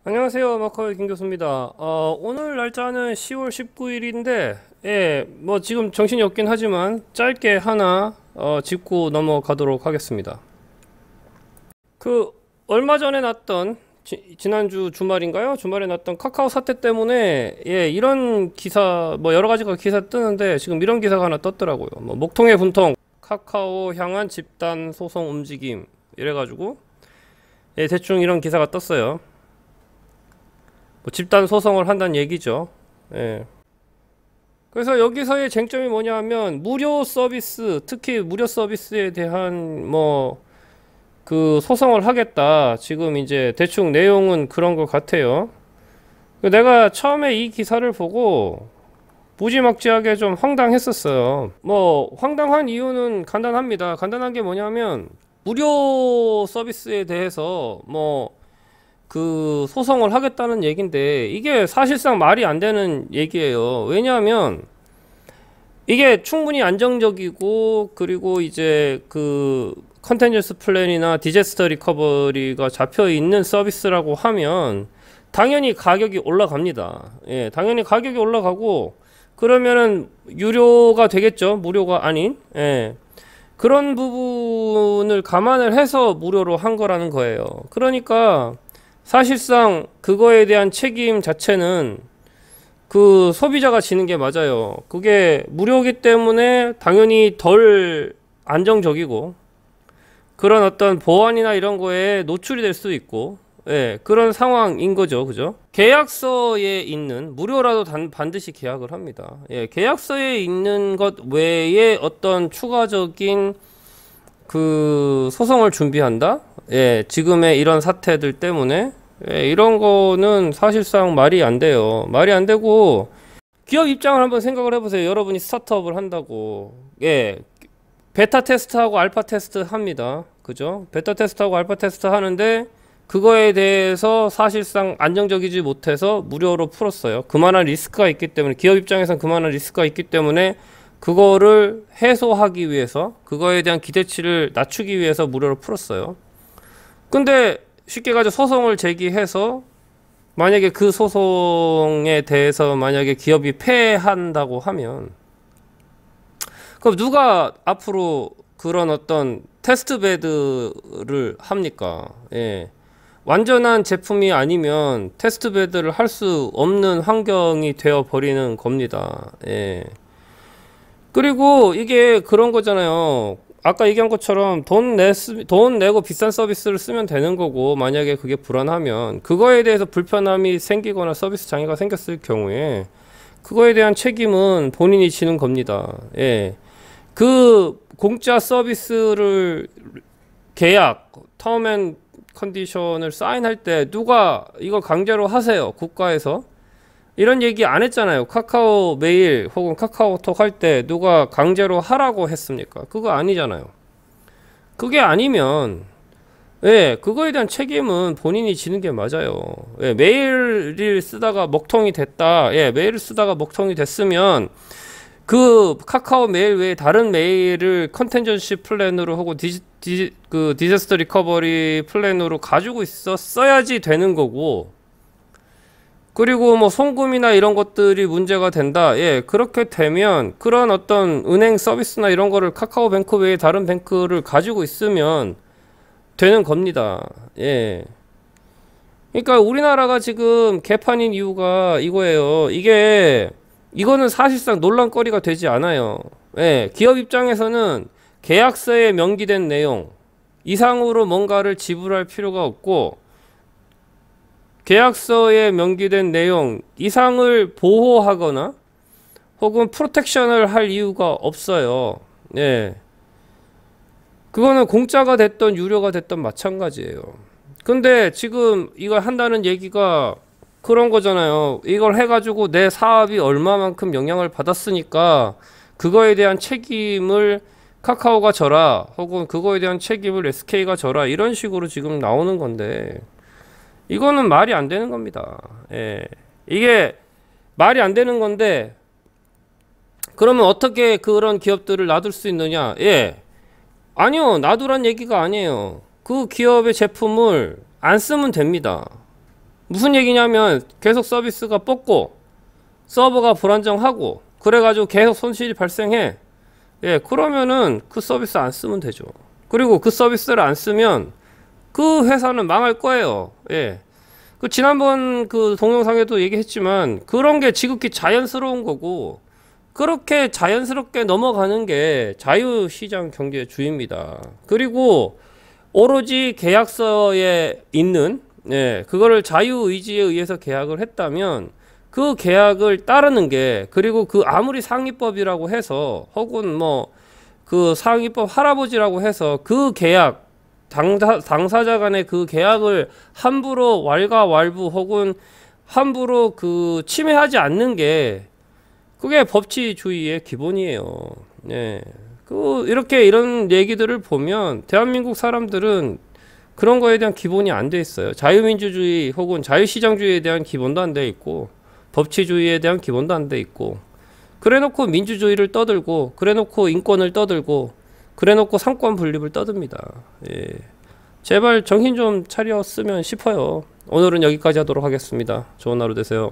안녕하세요. 마커의 김 교수입니다. 오늘 날짜는 10월 19일인데, 뭐 지금 정신이 없긴 하지만 짧게 하나 짚고 넘어가도록 하겠습니다. 얼마 전에 났던 지난주 주말인가요? 주말에 났던 카카오 사태 때문에 이런 기사 뭐 여러 가지가 기사 뜨는데 지금 이런 기사가 하나 떴더라고요. 뭐 목통의 분통, 카카오 향한 집단 소송 움직임 이래가지고 대충 이런 기사가 떴어요. 뭐 집단 소송을 한다는 얘기죠. 그래서 여기서의 쟁점이 뭐냐 하면 무료 서비스, 특히 무료 서비스에 대한 그 소송을 하겠다. 지금 이제 대충 내용은 그런 것 같아요. 내가 처음에 이 기사를 보고 무지막지하게 좀 황당했었어요. 뭐 황당한 이유는 간단합니다. 간단한 게 뭐냐면 무료 서비스에 대해서 그 소송을 하겠다는 얘긴데 이게 사실상 말이 안 되는 얘기예요. 왜냐하면 이게 충분히 안정적이고 그리고 이제 그 컨텐전스 플랜이나 디제스터 리커버리가 잡혀 있는 서비스라고 하면 당연히 가격이 올라갑니다. 당연히 가격이 올라가고 그러면은 유료가 되겠죠. 무료가 아닌. 그런 부분을 감안을 해서 무료로 한 거라는 거예요. 그러니까 사실상 그거에 대한 책임 자체는 그 소비자가 지는 게 맞아요. 그게 무료이기 때문에 당연히 덜 안정적이고 그런 어떤 보안이나 이런 거에 노출이 될 수 있고 그런 상황인 거죠. 그죠? 계약서에 있는 무료라도 반드시 계약을 합니다. 계약서에 있는 것 외에 어떤 추가적인 그 소송을 준비한다? 지금의 이런 사태들 때문에 이런 거는 사실상 말이 안 돼요. 말이 안 되고 기업 입장을 한번 생각을 해보세요. 여러분이 스타트업을 한다고 베타 테스트하고 알파 테스트 합니다. 그죠? 베타 테스트하고 알파 테스트 하는데 그거에 대해서 사실상 안정적이지 못해서 무료로 풀었어요. 그만한 리스크가 있기 때문에 기업 입장에선 그만한 리스크가 있기 때문에 그거를 해소하기 위해서 그거에 대한 기대치를 낮추기 위해서 무료로 풀었어요. 근데 쉽게 가지고 소송을 제기해서 만약에 그 소송에 대해서 만약에 기업이 패한다고 하면 그럼 누가 앞으로 그런 어떤 테스트 베드를 합니까? 완전한 제품이 아니면 테스트 베드를 할 수 없는 환경이 되어 버리는 겁니다. 그리고 이게 그런 거잖아요. 아까 얘기한 것처럼 돈 내고 비싼 서비스를 쓰면 되는 거고 만약에 그게 불안하면 그거에 대해서 불편함이 생기거나 서비스 장애가 생겼을 경우에 그거에 대한 책임은 본인이 지는 겁니다. 그 공짜 서비스를 계약, 텀 앤 컨디션을 사인할 때 누가 이거 강제로 하세요. 국가에서. 이런 얘기 안 했잖아요. 카카오 메일 혹은 카카오톡 할 때 누가 강제로 하라고 했습니까? 그거 아니잖아요. 그게 아니면 그거에 대한 책임은 본인이 지는 게 맞아요. 메일을 쓰다가 먹통이 됐다. 메일을 쓰다가 먹통이 됐으면 그 카카오 메일 외에 다른 메일을 컨텐전시 플랜으로 하고 그 디자스터 리커버리 플랜으로 가지고 있었어야지 되는 거고 그리고 뭐 송금이나 이런 것들이 문제가 된다. 그렇게 되면 그런 어떤 은행 서비스나 이런 거를 카카오뱅크 외에 다른 뱅크를 가지고 있으면 되는 겁니다. 그러니까 우리나라가 지금 개판인 이유가 이거예요. 이거는 사실상 논란거리가 되지 않아요. 기업 입장에서는 계약서에 명기된 내용 이상으로 뭔가를 지불할 필요가 없고 계약서에 명기된 내용 이상을 보호하거나 혹은 프로텍션을 할 이유가 없어요. 그거는 공짜가 됐던 유료가 됐던 마찬가지예요. 근데 지금 이걸 한다는 얘기가 그런 거잖아요. 이걸 해가지고 내 사업이 얼마만큼 영향을 받았으니까 그거에 대한 책임을 카카오가 져라 혹은 그거에 대한 책임을 SK가 져라 이런 식으로 지금 나오는 건데 이거는 말이 안 되는 겁니다. 이게 말이 안 되는 건데 그러면 어떻게 그런 기업들을 놔둘 수 있느냐? 아니요, 놔두란 얘기가 아니에요. 그 기업의 제품을 안 쓰면 됩니다. 무슨 얘기냐면 계속 서비스가 뻗고 서버가 불안정하고 그래가지고 계속 손실이 발생해. 예, 그러면은 그 서비스 안 쓰면 되죠. 그리고 그 서비스를 안 쓰면 그 회사는 망할 거예요. 예. 그 지난번 그 동영상에도 얘기했지만 그런 게 지극히 자연스러운 거고 그렇게 자연스럽게 넘어가는 게 자유시장 경제주의입니다. 그리고 오로지 계약서에 있는 그거를 자유의지에 의해서 계약을 했다면 그 계약을 따르는 게 그리고 그 아무리 상위법이라고 해서 혹은 뭐 그 상위법 할아버지라고 해서 그 계약 당사자 간의 그 계약을 함부로 왈가왈부 혹은 함부로 그 침해하지 않는 게 그게 법치주의의 기본이에요. 네. 이렇게 이런 얘기들을 보면 대한민국 사람들은 그런 거에 대한 기본이 안 돼 있어요. 자유민주주의 혹은 자유시장주의에 대한 기본도 안 돼 있고 법치주의에 대한 기본도 안 돼 있고 그래놓고 민주주의를 떠들고 그래놓고 인권을 떠들고 그래놓고 상권 분립을 떠듭니다. 예. 제발 정신 좀 차렸으면 싶어요. 오늘은 여기까지 하도록 하겠습니다. 좋은 하루 되세요.